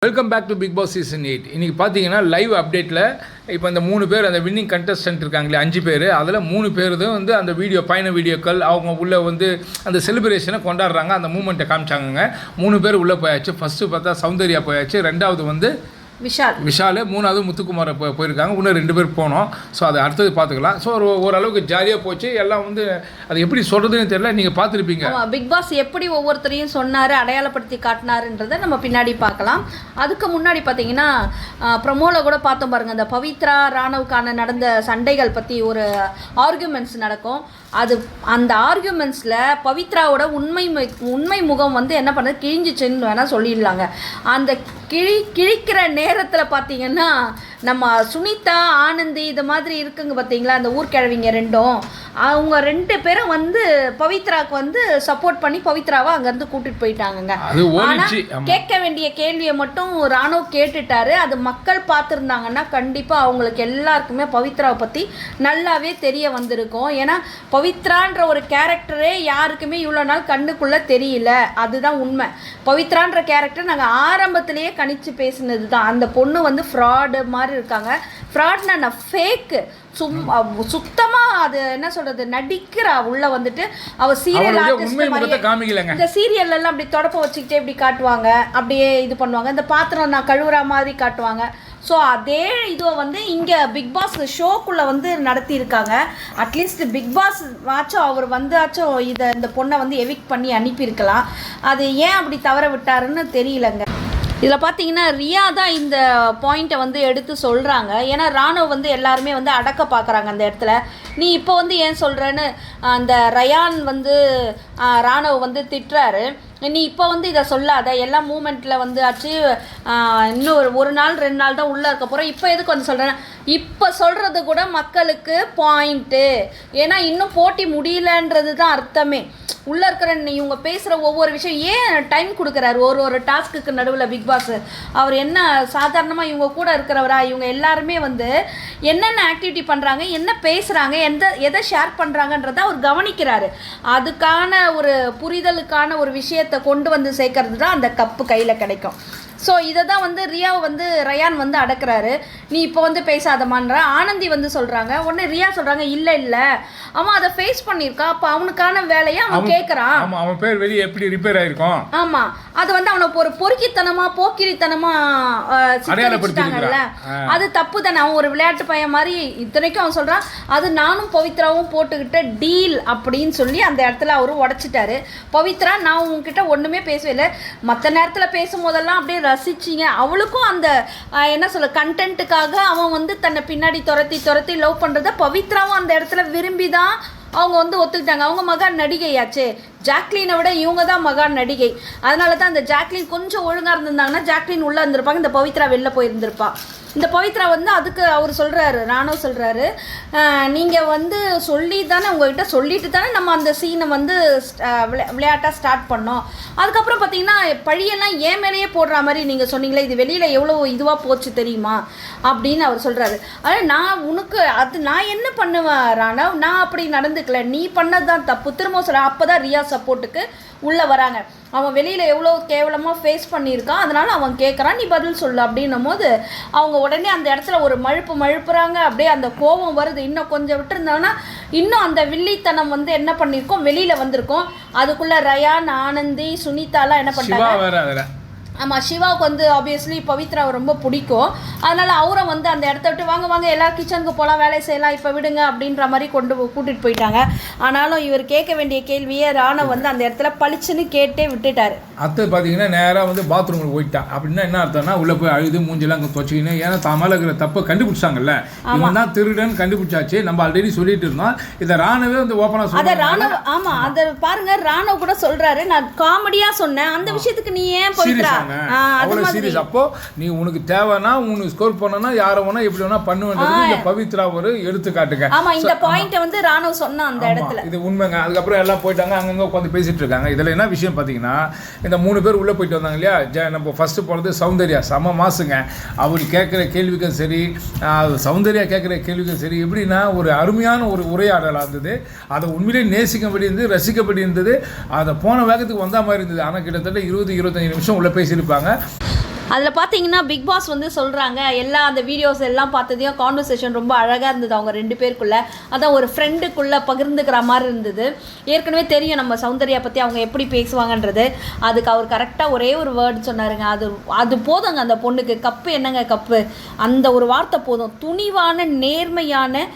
Welcome back to Bigg Boss season 8. இன்றைக்கி பார்த்தீங்கன்னா live அப்டேட்டில் இப்போ அந்த 3 பேர் அந்த வின்னிங் கண்டஸ்டன்ட் இருக்காங்களே 5 பேர், அதில் 3 பேர் தான் வந்து அந்த பயண வீடியோக்கள் அவங்க உள்ளே வந்து அந்த செலிப்ரேஷனை கொண்டாடுறாங்க. அந்த மூமெண்ட்டை காமிச்சாங்க. 3 பேர் உள்ளே போயாச்சு. ஃபஸ்ட்டு பார்த்தா சௌந்தர்யா போயாச்சு, ரெண்டாவது வந்து விஷால், மூணாவது முத்துக்குமார் போயிருக்காங்க. இன்னும் 2 பேர் போனோம். ஸோ அதை அடுத்தது பார்த்துக்கலாம். ஸோ ஓரளவுக்கு ஜாலியாக போச்சு. எல்லாம் வந்து அது எப்படி சொல்கிறதுன்னு தெரியல, நீங்கள் பார்த்துருப்பீங்க. பிக் பாஸ் எப்படி ஒவ்வொருத்தரையும் சொன்னார், அடையாளப்படுத்தி காட்டினாருன்றதை நம்ம பின்னாடி பார்க்கலாம். அதுக்கு முன்னாடி பார்த்தீங்கன்னா ப்ரமோவில் கூட பார்த்தோம் பாருங்கள், அந்த பவித்ரா ராணவுக்கான நடந்த சண்டைகள் பற்றி ஒரு ஆர்கியூமெண்ட்ஸ் நடக்கும். அந்த ஆர்கியூமெண்ட்ஸில் பவித்ராவோட உண்மை முகம் வந்து என்ன பண்ணுறது, கிழிஞ்சிச்சுன்னு வேணால் சொல்லிடலாங்க. அந்த கிழிக்கிற நேரத்தில் பார்த்தீங்கன்னா நம்ம சுனிதா, ஆனந்தி இது மாதிரி இருக்குங்க பார்த்தீங்களா, அந்த ஊர்கிழவிங்க ரெண்டும், அவங்க 2 பேரும் வந்து பவித்ராவுக்கு வந்து சப்போர்ட் பண்ணி பவித்ராவை அங்கேருந்து கூட்டிகிட்டு போயிட்டாங்கங்க. ஆனால் கேட்க வேண்டிய கேள்வியை மட்டும் ராணுவ கேட்டுட்டாரு. அது மக்கள் பார்த்துருந்தாங்கன்னா கண்டிப்பாக அவங்களுக்கு எல்லாருக்குமே பவித்ராவை பற்றி நல்லாவே தெரிய வந்திருக்கும். ஏன்னா பவித்ரான்ற ஒரு கேரக்டரே யாருக்குமே இவ்வளோ நாள் கண்ணுக்குள்ளே தெரியல. அதுதான் உண்மை. பவித்ரான்ற கேரக்டர் நாங்கள் ஆரம்பத்திலேயே கணிச்சு பேசினது தான். அந்த பொண்ணு வந்து ஃப்ராடு மாதிரி இருக்காங்க. ஃப்ராட்னா நான் ஃபேக்கு, சுத்தமாக அது என்ன சொல்கிறது, நடிக்கிறா. உள்ள வந்துட்டு அவள் சீரியல் ஆர்டிஸ்ட், இந்த சீரியல்லாம் அப்படி தொடப்ப வச்சுக்கிட்டே இப்படி காட்டுவாங்க, அப்படியே இது பண்ணுவாங்க, இந்த பாத்திரம் நான் கழுவுற மாதிரி காட்டுவாங்க. ஸோ அதே இதுவை வந்து இங்கே பிக் பாஸ் ஷோக்குள்ளே வந்து நடத்தியிருக்காங்க. அட்லீஸ்ட் பிக் பாஸ் ஆச்சும் அவர் வந்தாச்சும் இந்த பொண்ணை வந்து எவிக்ட் பண்ணி அனுப்பியிருக்கலாம். அது ஏன் அப்படி தவற விட்டாருன்னு தெரியலங்க. இதில் பார்த்தீங்கன்னா ரியா தான் இந்த பாயிண்ட்டை வந்து எடுத்து சொல்கிறாங்க. ஏன்னா ராணுவ வந்து எல்லாருமே வந்து அடக்க பார்க்குறாங்க அந்த இடத்துல. நீ இப்போ வந்து ஏன் சொல்கிறேன்னு அந்த ரயான் வந்து ராணுவ வந்து திட்டுறாரு. நீ இப்போ வந்து இதை சொல்லாத, எல்லா மூமெண்ட்டில் வந்து ஆச்சு, இன்னும் ஒரு நாள் 2 நாள் தான் உள்ளே இருக்க போகிறோம், இப்போ எதுக்கு வந்து சொல்கிறேன். இப்போ சொல்கிறது கூட மக்களுக்கு பாயிண்ட்டு. ஏன்னா இன்னும் போட்டி முடியலன்றது தான் அர்த்தமே. உள்ளே இருக்கிற இவங்க பேசுகிற ஒவ்வொரு விஷயம் ஏன் டைம் கொடுக்குறாரு ஒரு டாஸ்க்குக்கு நடுவில் பிக் பாஸ். அவர் என்ன சாதாரணமாக இவங்க கூட இருக்கிறவரா? இவங்க எல்லாருமே வந்து என்னென்ன ஆக்டிவிட்டி பண்ணுறாங்க, என்ன பேசுகிறாங்க, எதை ஷேர் பண்ணுறாங்கன்றதை அவர் கவனிக்கிறாரு. அதுக்கான ஒரு புரிதலுக்கான ஒரு விஷயத்தை கொண்டு வந்து சேர்க்கறது தான் அந்த கப்பு கையில் கிடைக்கும். ஸோ இதை தான் வந்து ரியாவை வந்து ரயான் வந்து அடக்கிறாரு. நீ இப்போ வந்து பேசாதமான்ற ஆனந்தி வந்து சொல்கிறாங்க. உடனே ரியா சொல்கிறாங்க, இல்லை அவன் அதை ஃபேஸ் பண்ணியிருக்கா, அப்போ அவனுக்கான வேலையை அவன் கேட்குறான். அவன் பேர் வெளியே எப்படி ரிப்பேர் ஆகிருக்கும். ஆமாம், அது வந்து அவனை ஒரு பொறுக்கித்தனமாக போக்கிரித்தனமாக சித்தரிச்சிட்டாங்கல்ல, அது தப்பு தானே. அவன் ஒரு விளையாட்டு பையன் மாதிரி. இத்தனைக்கும் அவன் சொல்கிறான், அது நானும் பவித்ராவும் போட்டுக்கிட்ட டீல் அப்படின்னு சொல்லி அந்த இடத்துல அவரு உடச்சிட்டாரு. பவித்ரா, நான் உங்ககிட்ட ஒன்றுமே பேசவே இல்லை, மற்ற நேரத்தில் பேசும்போதெல்லாம் அப்படியே ரசிச்சிங்க. அவளுக்கும் அந்த என்ன சொல்ல கண்டென்ட்டுக்காக அவன் வந்து தன்னை பின்னாடி துரத்தி லவ் பண்ணுறத பவித்ராவும் அந்த இடத்துல விரும்பி தான் அவங்க வந்து ஒத்துக்கிட்டாங்க. அவங்க மகான் நடிகையாச்சே. ஜாக்லினை விட இவங்க தான் மகான் நடிகை. அதனால தான் அந்த ஜாக்லின் கொஞ்சம் ஒழுங்காக இருந்திருந்தாங்கன்னா ஜாக்லின் உள்ளே இருந்திருப்பாங்க, இந்த பவித்ரா வெளில போயிருந்திருப்பா. இந்த பவித்ரா வந்து அதுக்கு அவர் சொல்கிறாரு, ராணுவ சொல்கிறாரு, நீங்கள் வந்து சொல்லி தானே, உங்கள்கிட்ட சொல்லிட்டு தானே நம்ம அந்த சீனை வந்து விளையாட்டாக ஸ்டார்ட் பண்ணோம். அதுக்கப்புறம் பார்த்தீங்கன்னா பழியெல்லாம் ஏன் மேலேயே போடுற மாதிரி நீங்கள் சொன்னீங்களே, இது வெளியில் எவ்வளோ இதுவாக போச்சு தெரியுமா அப்படின்னு அவர் சொல்கிறாரு. அதாவது நான் என்ன பண்ணுவேன் ராணவ், நான் அப்படி நடந்துக்கல, நீ பண்ணது தான் தப்பு. திரும்ப சொல்ல, அப்போ தான் ரியா சப்போர்ட்டுக்கு உள்ளே வராங்க. அவன் வெளியில் எவ்வளோ கேவலமாக ஃபேஸ் பண்ணியிருக்கான், அதனால் அவன் கேட்குறான், நீ பதில் சொல்லு அப்படின்னும் போது அவங்க உடனே அந்த இடத்துல ஒரு மழுப்புறாங்க. அப்படியே அந்த கோபம் வருது. இன்னும் கொஞ்சம் விட்டுருந்தாங்கன்னா இன்னும் அந்த வில்லித்தனம் வந்து என்ன பண்ணியிருக்கோம், வெளியில் வந்திருக்கோம். அதுக்குள்ளே ரயான், ஆனந்தி, சுனிதாலாம் என்ன பண்ணிட்டாங்க. ஆமாம், சிவாவுக்கு வந்து ஆப்வியஸ்லி பவித்ராவை ரொம்ப பிடிக்கும். அதனால் அவரை வந்து அந்த இடத்த விட்டு வாங்க எல்லா கிச்சனுக்கு போகலாம், வேலை செய்யலாம், இப்போ விடுங்க அப்படின்ற மாதிரி கூட்டிகிட்டு போயிட்டாங்க. ஆனாலும் இவர் கேட்க வேண்டிய கேள்வியை ராணுவ வந்து அந்த இடத்துல பளிச்சுன்னு கேட்டே விட்டுட்டார். அடுத்து பார்த்தீங்கன்னா நேராக வந்து பாத்ரூமில் போயிட்டான். அப்படின்னா என்ன அர்த்தம்னா உள்ளே போய் அழுது மூஞ்செல்லாம் துவச்சிக்கின்னு, ஏன்னா தாமல இருக்கிற தப்பை கண்டுபிடிச்சாங்கல்ல, இவன் தான் திருடன் கண்டுபிடிச்சாச்சு. நம்ம ஆல்ரெடி சொல்லிட்டு இருந்தோம். இதை ராணுவே வந்து ஓப்பனாக சொல்லுவாங்க. ராணுவ ஆமாம், அதை பாருங்க, ராணுவ கூட சொல்கிறாரு, நான் காமெடியாக சொன்னேன், அந்த விஷயத்துக்கு நீ ஏன் போயிட்டா. அப்போ நீ உனக்கு தேவைன்னா உனக்கு ஸ்கோர் பண்ணனா யார வேணா எப்படி வேணா பண்ணுவேன்றது இந்த பவித்ரா ஒரு எடுத்துக்காட்டுங்க. ஆமா, இந்த பாயிண்ட் வந்து ராணுவ சொன்ன அந்த இடத்துல இது உண்மைங்க. அதுக்கப்புறம் எல்லாம் போயிட்டாங்க, அங்கங்க உட்காந்து பேசிட்டு இருக்காங்க. இதுல என்ன விஷயம் பாத்தீங்கன்னா, இந்த 3 பேர் உள்ள போயிட்டு வந்தாங்க இல்லையா. நம்ம ஃபர்ஸ்ட் போனது சௌந்தர்யா, செம மாசுங்க. அவர் கேட்குற கேள்விக்கும் சரி, சௌந்தர்யா கேட்குற கேள்விக்கும் சரி, எப்படின்னா ஒரு அருமையான ஒரு உரையாடலாக இருந்தது. அதை உண்மையிலே நேசிக்கப்படி இருந்தது, ரசிக்கப்படி இருந்தது. அதை போன வேகத்துக்கு வந்த மாதிரி இருந்தது. ஆனால் கிட்டத்தட்ட 20-25 நிமிஷம் உள்ள பேசியிருப்பாங்க. அதில் பார்த்தீங்கன்னா பிக் பாஸ் வந்து சொல்கிறாங்க எல்லா அந்த வீடியோஸ் எல்லாம் பார்த்ததையும் கான்வர்சேஷன் ரொம்ப அழகாக இருந்தது அவங்க 2 பேருக்குள்ளே. அதான் ஒரு ஃப்ரெண்டுக்குள்ளே பகிர்ந்துக்கிற மாதிரி இருந்தது. ஏற்கனவே தெரியும் நம்ம சௌந்தர்யா பற்றி அவங்க எப்படி பேசுவாங்கன்றது. அதுக்கு அவர் கரெக்டாக ஒரே ஒரு வேர்டு சொன்னாருங்க. அது போதுங்க அந்த பொண்ணுக்கு. கப்பு என்னங்க கப்பு, அந்த ஒரு வார்த்தை போதும். துணிவான நேர்மையான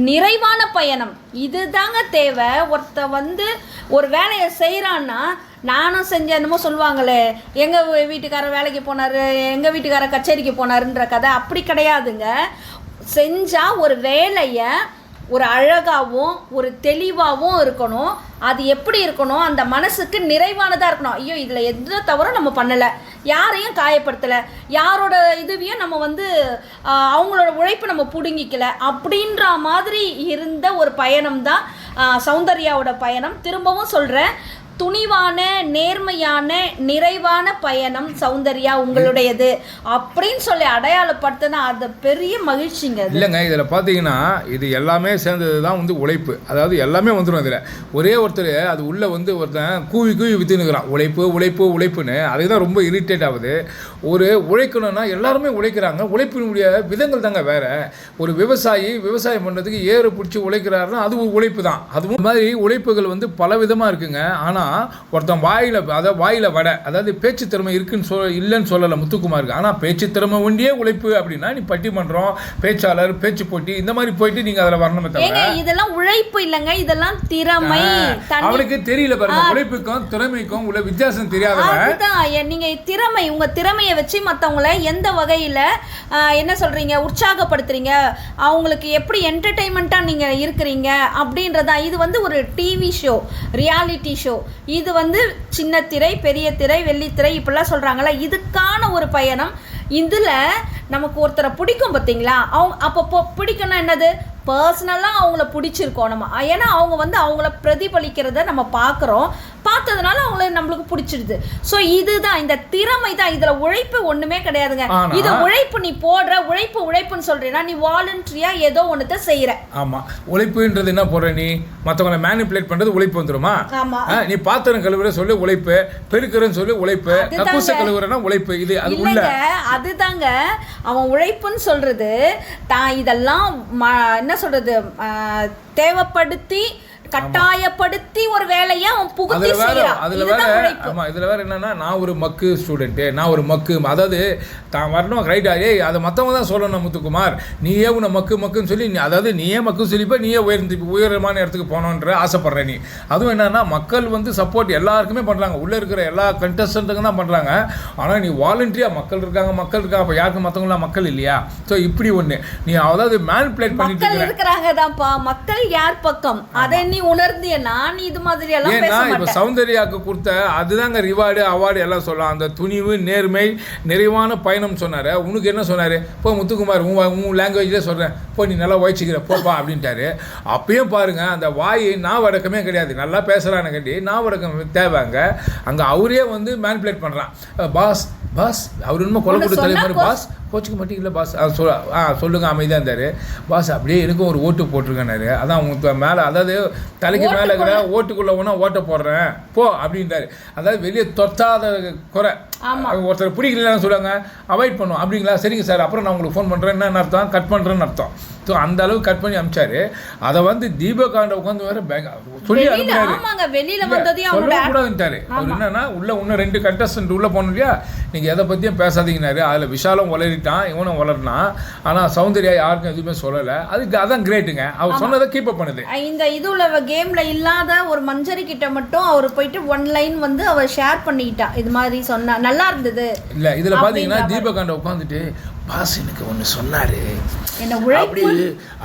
நிறைவான பயணம், இதுதாங்க தேவை. ஒருத்த வந்து ஒரு வேலையை செய்கிறான்னா நானும் செஞ்சேன் என்னமோ சொல்லுவாங்களே, எங்கள் வீட்டுக்காரர் வேலைக்கு போனார், எங்கள் வீட்டுக்காரர் கச்சேரிக்கு போனாருன்ற கதை அப்படி கிடையாதுங்க. செஞ்சால் ஒரு வேலையை ஒரு அழகாகவும் ஒரு தெளிவாகவும் இருக்கணும். அது எப்படி இருக்கணும், அந்த மனசுக்கு நிறைவானதாக இருக்கணும். ஐயோ இதில் எந்த தவறும் நம்ம பண்ணலை, யாரையும் காயப்படுத்தலை, யாரோட இதுவையும் நம்ம வந்து அவங்களோட உழைப்பு நம்ம பிடுங்கிக்கல அப்படின்ற மாதிரி இருந்த ஒரு பயணம் தான் சௌந்தர்யாவோட பயணம். திரும்பவும் சொல்கிறேன், துணிவான நேர்மையான நிறைவான பயணம் சௌந்தர்யா உங்களுடையது அப்படின்னு சொல்லி அடையாளப்படுத்தினா அது பெரிய மகிழ்ச்சிங்க. இல்லைங்க, இதில் பார்த்தீங்கன்னா இது எல்லாமே சேர்ந்தது தான் வந்து உழைப்பு. அதாவது எல்லாமே வந்துடும் இதில். ஒரே ஒருத்தர் அது உள்ளே வந்து ஒருத்தன் கூவி விற்றுனுக்கிறான், உழைப்பு உழைப்பு உழைப்புன்னு. அதுதான் ரொம்ப இரிட்டேட் ஆகுது. ஒரு உழைக்கணும்னா எல்லாருமே உழைக்கிறாங்க, உழைப்பினுடைய விதங்கள் தாங்க வேறு. ஒரு விவசாயம் பண்ணுறதுக்கு ஏறு பிடிச்சி உழைக்கிறாருன்னா அது ஒரு உழைப்பு தான். அதுவும் மாதிரி உழைப்புகள் வந்து பல விதமாக இருக்குங்க. ஆனால் ஒருத்தன் வாயில வடை, அதாவது பேச்சு திறமை இருக்குன்னு இல்லைன்னு சொல்லலை முத்துக்குமாருக்கு. ஆனால் பேச்சு திறமை ஒண்டியே உழைப்பு அப்படின்னா நீ பட்டிமன்றம், பேச்சாளர், பேச்சு போட்டி இந்த மாதிரி போயிட்டு நீங்க அதில் வரணுமே தவிர இதெல்லாம் உழைப்பு இல்லைங்க, இதெல்லாம் திறமை. அவனுக்கு தெரியல பாருங்க, உழைப்புக்கும் திறமைக்கும் உள்ள வித்தியாசம் தெரியாதவன். நீங்க திறமை, உங்க திறமையை வச்சு மற்றவங்களை எந்த வகையில என்ன சொல்றீங்க, உற்சாகப்படுத்துறீங்க, அவங்களுக்கு எப்படி என்டர்டெயின்மெண்ட்டாக நீங்க இருக்கிறீங்க அப்படின்றதா. இது வந்து ஒரு டிவி ஷோ, ரியாலிட்டி ஷோ. இது வந்து சின்ன திரை, பெரிய திரை, வெள்ளித்திரை இப்படிலாம் சொல்கிறாங்களா, இதுக்கான ஒரு பயணம். இதில் நமக்கு ஒருத்தரை பிடிக்கும் பார்த்தீங்களா, அப்போ பிடிக்கும்னா என்னது, பர்சனலாக அவங்கள பிடிச்சிருக்கோம் நம்ம. ஏன்னா அவங்க வந்து அவங்கள பிரதிபலிக்கிறத நம்ம பார்க்குறோம், பார்த்ததுனால அவங்கள நம்மளுக்கு பிடிச்சிடுது. ஸோ இதுதான் இந்த திறமை தான். இதில் உழைப்பு ஒன்றுமே கிடையாதுங்க. இது உழைப்பு, நீ போடுற உழைப்புன்னு சொல்கிறேன்னா நீ வாலண்டரியாக ஏதோ ஒன்றத்தை செய்கிற. ஆமாம், உழைப்புன்றது என்ன போடுற, நீ மற்றவங்களை மேனிப்புலேட் பண்ணுறது உழைப்பு வந்துடுமா? ஆமாம், நீ பாத்திரம் கழுவுற சொல்லி உழைப்பு, பெருக்கிறன்னு சொல்லி உழைப்பு, கக்கூச கழுவுறனா உழைப்பு. இது அது உள்ள அதுதாங்க அவன் உழைப்புன்னு சொல்கிறது. தான் இதெல்லாம் என்ன சொல்கிறது, தேவைப்படுத்தி கட்டாயப்படுத்தி ஒரு வேலையை அவன் புகுத்தி செய்யறான். அதுல வேற ஆமா, இதுல வேற என்னன்னா, நான் ஒரு மக்கு ஸ்டூடெண்ட், நான் ஒரு மக்கு, அதாவது தான் வரணும் ரைட்டா, அதை மற்றவங்க தான் சொல்லணும் முத்துக்குமார், நீயே உன்னை மக்குன்னு சொல்லி, அதாவது நீயே மக்கு சொல்லிப்ப நீயே உயரமான இடத்துக்கு போகணுன்ற ஆசைப்படுற நீ. அதுவும் என்னன்னா, மக்கள் வந்து சப்போர்ட் எல்லாருக்குமே பண்றாங்க, உள்ள இருக்கிற எல்லா கண்டஸ்டன்ட்டுக்கும் தான் பண்றாங்க. ஆனா நீ வாலண்டரியா மக்கள் இருக்காங்க, அப்ப யாருக்கும் மற்றவங்களாம் மக்கள் இல்லையா? ஸோ இப்படி ஒண்ணு நீ அதாவது மேனிபுலேட் பண்ணிட்டு இருக்கிறாங்க தான்ப்பா. மக்கள் யார் பக்கம் அதை நீ உணர்ந்தியனா நீ இது மாதிரி எல்லாம் பேச மாட்டே. இப்ப சௌந்தர்யாக்கு கொடுத்த அதுதாங்க ரிவார்டு அவார்டு எல்லாம் சொல்லலாம். அந்த துணிவு, நேர்மை, நிறைவான பயணம் சொன்னாரு. உனக்கு என்ன சொன்னாரு, போ முத்துக்குமார் உன் லாங்குவேஜ்ல சொல்றேன், போ நீ நல்லா வாய்ச்சிக்கிற போப்பா அப்படின்ட்டாரு. அப்பயும் பாருங்க, அந்த வாய் நாவடக்கமே கிடையாது. நல்லா பேசுறான்னு கட்டி நாவடக்கம் தேவைங்க. அங்க அவரே வந்து மேனிபுலேட் பண்றான். பாஸ் அவர் இன்னும் கொலை கொடுத்த தலைமுறை, பாஸ் கோச்சுக்க மாட்டீங்களா பாஸ், சொல்லுங்க அமைதியாக இருந்தார். பாஸ் அப்படியே எனக்கும் ஒரு ஓட்டு போட்டிருக்கேன்னாரு. அதான் அவங்க மேலே, அதாவது தலைக்கு மேலே இருக்கிற ஓட்டுக்குள்ளே ஒன்றா ஓட்டை போடுறேன் போ அப்படின்றாரு. அதாவது வெளியே தொட்டாத குறை. ஒருத்தர் பிடிக்கலன்னு சொல்லுவாங்க, அவாய்ட் பண்ணுவோம். அப்படிங்களா, சரிங்க சார், அப்புறம் நான் உங்களுக்கு ஃபோன் பண்ணுறேன், என்ன அர்த்தம், கட் பண்ணுறேன்னு அர்த்தம். ஸோ அந்த அளவுக்கு கட் பண்ணி அமிச்சாரு. அதை வந்து தீபகாண்ட உட்காந்து வேற சொல்லி அனுப்பினாரு, சொல்லக்கூடாதுன்ட்டாரு. அவர் என்னன்னா, உள்ள இன்னும் 2 கண்டஸ்டன்ட் உள்ள போகணும் இல்லையா, நீங்கள் எதை பற்றியும் பேசாதீங்கன்னாரு. அதில் விஷாலும் வளரிட்டான், இவனும் வளர்னான். ஆனால் சௌந்தர்யா யாருக்கும் எதுவுமே சொல்லலை. அதான் கிரேட்டுங்க, அவர் சொன்னதை கீப் அப் பண்ணுது. இந்த இதுல கேம்ல இல்லாத ஒரு மஞ்சரி கிட்ட மட்டும் அவர் போயிட்டு 1 லைன் வந்து அவர் ஷேர் பண்ணிக்கிட்டா, இது மாதிரி சொன்னா நல்லா இருந்தது. இல்லை இதில் பார்த்தீங்கன்னா தீபகாண்ட உட்காந்துட்டு, பாஸ் எனக்கு ஒன்று சொன்னார்,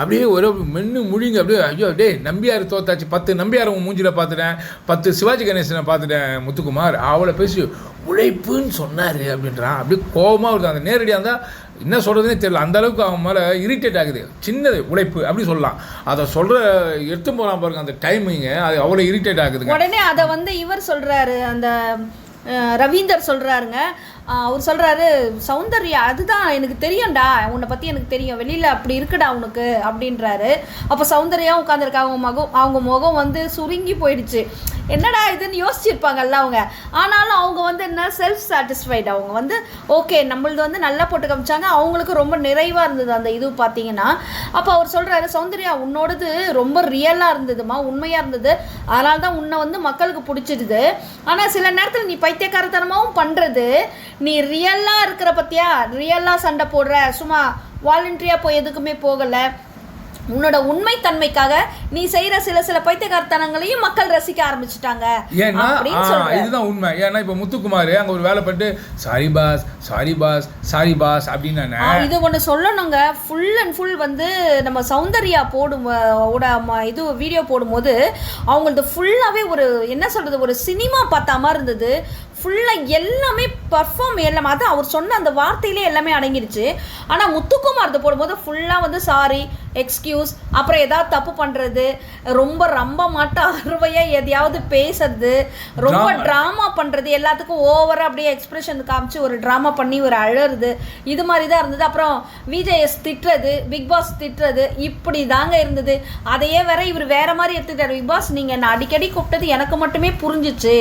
அப்படியே ஒரு மென்னு முழிங்க, அப்படியே ஐயோ டே நம்பியார் தோத்தாச்சு, 10 நம்பியார் மூஞ்சில பார்த்துட்டேன், 10 சிவாஜி கணேசனை பார்த்துட்டேன் முத்துக்குமார், அவளை பேசி உழைப்புன்னு சொன்னார் அப்படின்றான். அப்படியே கோபமாக வருது. அந்த நேரடியாக இருந்தால் என்ன சொல்கிறதுனே தெரியல, அந்த அளவுக்கு அவன் மேலே இரிட்டேட் ஆகுது. சின்னது உழைப்பு அப்படி சொல்லலாம், அதை சொல்கிற எடுத்து போகலாம் பாருங்க, அந்த டைமிங்கு அது அவ்வளோ இரிட்டேட் ஆகுது. உடனே அதை வந்து இவர் சொல்கிறாரு, அந்த ரவீந்தர் சொல்கிறாருங்க, அவர் சொல்கிறாரு, சௌந்தர்யா அதுதான் எனக்கு தெரியும்டா, உன்னை பற்றி எனக்கு தெரியும், வெளியில் அப்படி இருக்குடா உனக்கு அப்படின்றாரு. அப்போ சௌந்தர்யா உட்காந்துருக்காங்க, அவங்க முகம் வந்து சுருங்கி போயிடுச்சு. என்னடா இதுன்னு யோசிச்சிருப்பாங்கல்ல அவங்க. ஆனாலும் அவங்க வந்து என்ன செல்ஃப் சாட்டிஸ்ஃபைடு. அவங்க வந்து ஓகே நம்மளது வந்து நல்லா போட்டு காமிச்சாங்க, அவங்களுக்கு ரொம்ப நிறைவாக இருந்தது அந்த இது பார்த்தீங்கன்னா. அப்போ அவர் சொல்கிறாரு, சௌந்தர்யா உன்னோடது ரொம்ப ரியலாக இருந்ததுமா, உண்மையாக இருந்தது, அதனால தான் உன்னை வந்து மக்களுக்கு பிடிச்சிடுது. ஆனால் சில நேரத்தில் நீ பைத்தியக்காரத்தனமாகவும் பண்ணுறது, நீ ரியலாக இருக்கிற பற்றியா, ரியலாக சண்டை போடுற, சும்மா வாலண்டரியாக போய் எதுக்குமே போகலை, உன்னோட உண்மைத்தன்மைக்காக நீ செய்யற சில பைத்தியக்காரத்தனங்களையும் மக்கள் ரசிக்க ஆரம்பிச்சுட்டாங்க. ஏன்னா இதுதான் உண்மை. ஏன்னா இப்போ முத்துக்குமார் அங்கே ஒரு வேலை பட்டு sorry boss sorry boss sorry boss அப்படின்னு இது ஒன்று சொல்லணுங்க. ஃபுல் அண்ட் ஃபுல் வந்து நம்ம சௌந்தர்யா இது வீடியோ போடும்போது அவங்களது ஃபுல்லாகவே ஒரு என்ன சொல்கிறது, ஒரு சினிமா பார்த்த மாதிரி இருந்தது. ஃபுல்லாக எல்லாமே பர்ஃபார்ம் எல்லாமே, அதான் அவர் சொன்ன அந்த வார்த்தையிலே எல்லாமே அடங்கிடுச்சு. ஆனால் முத்துக்குமார் போடும்போது ஃபுல்லாக வந்து சாரி, எக்ஸ்கியூஸ், அப்புறம் ஏதாவது தப்பு பண்ணுறது, ரொம்ப மாட்டம் அறுவையாக எதையாவது பேசுறது, ரொம்ப ட்ராமா பண்ணுறது, எல்லாத்துக்கும் ஓவராக அப்படியே எக்ஸ்பிரஷன் காமிச்சு ஒரு ட்ராமா பண்ணி ஒரு அழறது, இது மாதிரி தான் இருந்தது. அப்புறம் விஜேஎஸ் திட்டுறது, பிக் பாஸ் திட்டுறது, இப்படி தாங்க இருந்தது. அதையே வேற இவர் வேற மாதிரி எடுத்துட்டார். பிக் பாஸ் நீங்கள் என்ன அடிக்கடி கூப்பிட்டது எனக்கு மட்டுமே புரிஞ்சிச்சு,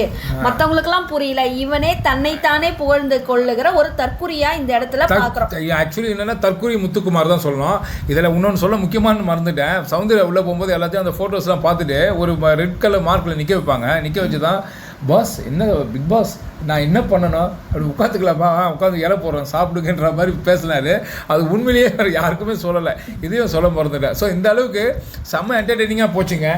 மற்றவங்களுக்கெல்லாம் புரியல. இவனே தன்னைத்தானே புகழ்ந்து கொள்ளுகிற ஒரு தற்குறியா இந்த இடத்துல பார்க்குறோம். ஆக்சுவலி என்னன்னா தற்குறி முத்துக்குமார் தான் சொல்லணும். இதில் இன்னொன்று சொல்ல முக்கியமான மறந்துட்டேன். சௌந்தர்யா உள்ளே போகும்போது எல்லாத்தையும் அந்த ஃபோட்டோஸ்லாம் பார்த்துட்டு ஒரு ரெட் கலர் மார்க்கில் நிற்க வைப்பாங்க. நிற்க வச்சு தான் பாஸ் என்ன பிக் பாஸ் நான் என்ன பண்ணணும் அப்படி உட்காந்துக்கலாமா, உட்காந்து இலை போடுறேன் சாப்பிடுங்கன்ற மாதிரி பேசினாரு. அது உண்மையிலேயே யாருக்குமே சொல்லலை, இதையும் சொல்ல மறந்துட்டேன். ஸோ இந்த அளவுக்கு செம்ம என்டர்டெய்னிங்காக போச்சுங்க.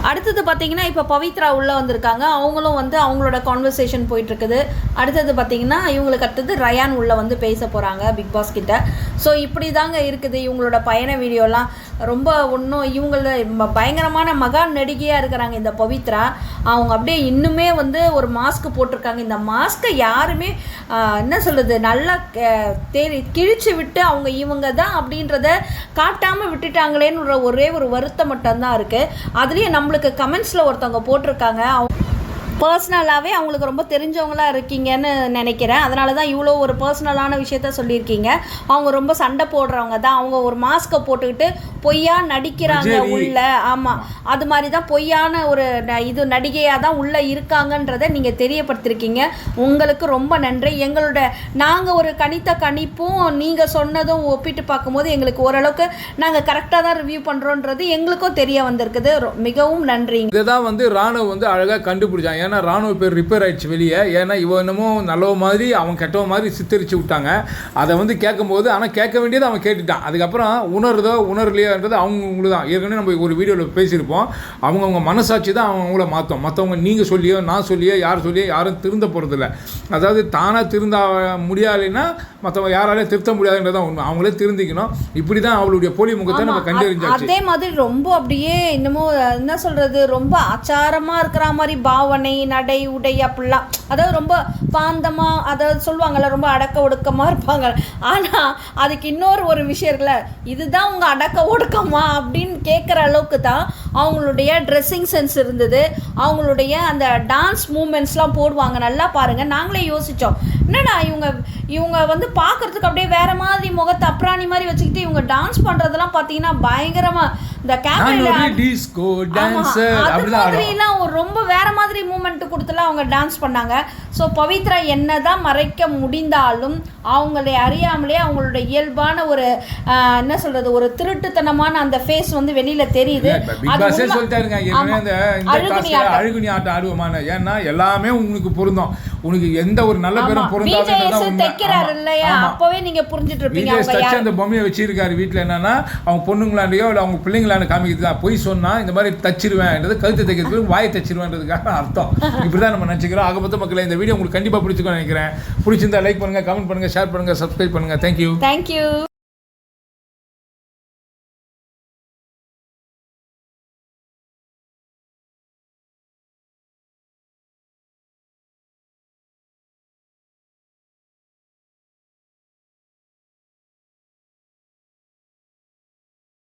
அடுத்தது பார்த்தீங்கன்னா இப்போ பவித்ரா உள்ளே வந்திருக்காங்க. அவங்களும் வந்து அவங்களோட கான்வர்சேஷன் போயிட்டுருக்குது. அடுத்தது பார்த்தீங்கன்னா இவங்களுக்கு அடுத்தது ரயான் உள்ளே வந்து பேச போகிறாங்க பிக் பாஸ் கிட்ட. ஸோ இப்படி தாங்க இருக்குது இவங்களோட பயண வீடியோலாம். ரொம்ப ஒன்றும் இவங்கள பயங்கரமான மகா நடிகையாக இருக்கிறாங்க இந்த பவித்ரா. அவங்க அப்படியே இன்னுமே வந்து ஒரு மாஸ்க் போட்டிருக்காங்க. இந்த மாஸ்க்கை யாருமே என்ன சொல்கிறது, நல்லா கிழிச்சு விட்டு அவங்க இவங்க தான் அப்படின்றத காட்டாமல் விட்டுட்டாங்களேன்னு ஒரே ஒரு வருத்தம் மட்டும்தான் இருக்குது. அதுலேயும் நம்மளுக்கு கமெண்ட்ஸில் ஒருத்தவங்க போட்டிருக்காங்க, பர்சனலாகவே அவங்களுக்கு ரொம்ப தெரிஞ்சவங்களாக இருக்கீங்கன்னு நினைக்கிறேன், அதனால தான் இவ்வளோ ஒரு பர்சனலான விஷயத்த சொல்லியிருக்கீங்க. அவங்க ரொம்ப சண்டை போடுறவங்க தான், அவங்க ஒரு மாஸ்க்கை போட்டுக்கிட்டு பொய்யா நடிக்கிறாங்க உள்ள. ஆமாம், அது மாதிரி தான் பொய்யான ஒரு இது நடிகையாக தான் உள்ளே இருக்காங்கன்றதை நீங்கள் தெரியப்படுத்திருக்கீங்க. உங்களுக்கு ரொம்ப நன்றி. நாங்கள் ஒரு கணிப்பும் நீங்கள் சொன்னதும் ஒப்பிட்டு பார்க்கும்போது எங்களுக்கு ஓரளவுக்கு நாங்கள் கரெக்டாக தான் ரிவ்யூ பண்ணுறோன்றது எங்களுக்கும் தெரிய வந்திருக்குது. மிகவும் நன்றி. இதுதான் வந்து ராணுவ வந்து அழகாக கண்டுபிடிச்சாங்க. ஏன்னா ராணுவ பேர் ரிப்பேர் ஆயிடுச்சு வெளியே. ஏன்னா இவன் என்னமோ நல்லவ மாதிரி அவன் கெட்டவ மாதிரி சித்தரிச்சு விட்டாங்க. அதை வந்து கேட்கும்போது ஆனால் கேட்க வேண்டியது அவன் கேட்டுட்டான். அதுக்கப்புறம் உணரலையோன்றது அவங்களுக்கு தான். ஏற்கனவே நம்ம ஒரு வீடியோவில் பேசியிருப்போம். அவங்கவுங்க மனசாட்சி தான் அவங்கள மாற்றும். மற்றவங்க நீங்கள் சொல்லியோ நான் சொல்லியோ யாரும் திருந்த போகிறதில்ல. அதாவது தானாக திருந்த முடியாதுன்னா மற்றவங்க யாராலையும் திருத்த முடியாதுன்றதான் உண்மை. அவங்களே திருந்திக்கணும். இப்படி தான் அவளுடைய போலி முகத்தை நம்ம கண்டறிஞ்சாச்சு. அதே மாதிரி ரொம்ப அப்படியே இன்னமும் என்ன சொல்கிறது, ரொம்ப ஆச்சாரமாக இருக்கிற மாதிரி பாவனை, நடை, உடை அப்படிலாம், அதாவது ரொம்ப பாந்தமாக, அதாவது சொல்லுவாங்கள்ல ரொம்ப அடக்க ஒடுக்கமாக இருப்பாங்க. ஆனால் அதுக்கு இன்னொரு ஒரு விஷயம் இருக்குல்ல, இதுதான் உங்கள் அடக்க ஒடுக்கமா அப்படின்னு கேட்குற அளவுக்கு தான் அவங்களுடைய ட்ரெஸ்ஸிங் சென்ஸ் இருந்தது. அவங்களுடைய அந்த டான்ஸ் மூமெண்ட்ஸ்லாம் போடுவாங்க. நல்லா பாருங்கள், நாங்களே யோசித்தோம், என்னடா இவங்க வந்து பார்க்குறதுக்கு அப்படியே வேறு மாதிரி முகத்தை அப்ராணி மாதிரி வச்சுக்கிட்டு இவங்க டான்ஸ் பண்ணுறதெல்லாம் பார்த்தீங்கன்னா பயங்கரமாக இந்த கேமராலாம் ரொம்ப வேற மாதிரி மூமெண்ட் கொடுத்துலாம் அவங்க டான்ஸ் பண்ணாங்க. ஸோ பவித்ரா என்னதான் மறைக்க முடிந்தாலும் அவங்களை அறியாமலே அவங்களோட இயல்பான ஒரு என்ன சொல்றது, ஒரு திருட்டுத்தனமான அந்த ஃபேஸ் வந்து வெளியில தெரியுது. அழுகுனி ஆட்டம் ஆடுவோமான, ஏன்னா எல்லாமே உங்களுக்கு பொருந்தும். உனக்கு எந்த ஒரு நல்ல பேரும் பொருந்தாது இல்லையா, அப்பவே நீங்க புரிஞ்சுட்டு இருப்பீங்க. அந்த பொம்மையை வச்சிருக்காரு வீட்டுல, என்னன்னா அவங்க பொண்ணுங்களாண்டையோ இல்லை அவங்க பிள்ளைங்களான்னு காமிக்கிறது தான். பொய் சொன்னா இந்த மாதிரி தச்சிருவேன், கழுத்தை தைக்கிறதுக்கு வாயை தச்சிருவேன்றதுக்காக அர்த்தம். இப்படிதான் நம்ம நினைச்சுக்கிறோம். ஆக மொத்த மக்களை இந்த வீடியோ உங்களுக்கு கண்டிப்பா பிடிச்சிக்கணும்னு நினைக்கிறேன். பிடிச்சிருந்தா லைக் பண்ணுங்க, கமெண்ட் பண்ணுங்க, ஷேர் பண்ணுங்க, சப்ஸ்கிரைப் பண்ணுங்க. தேங்க்யூ.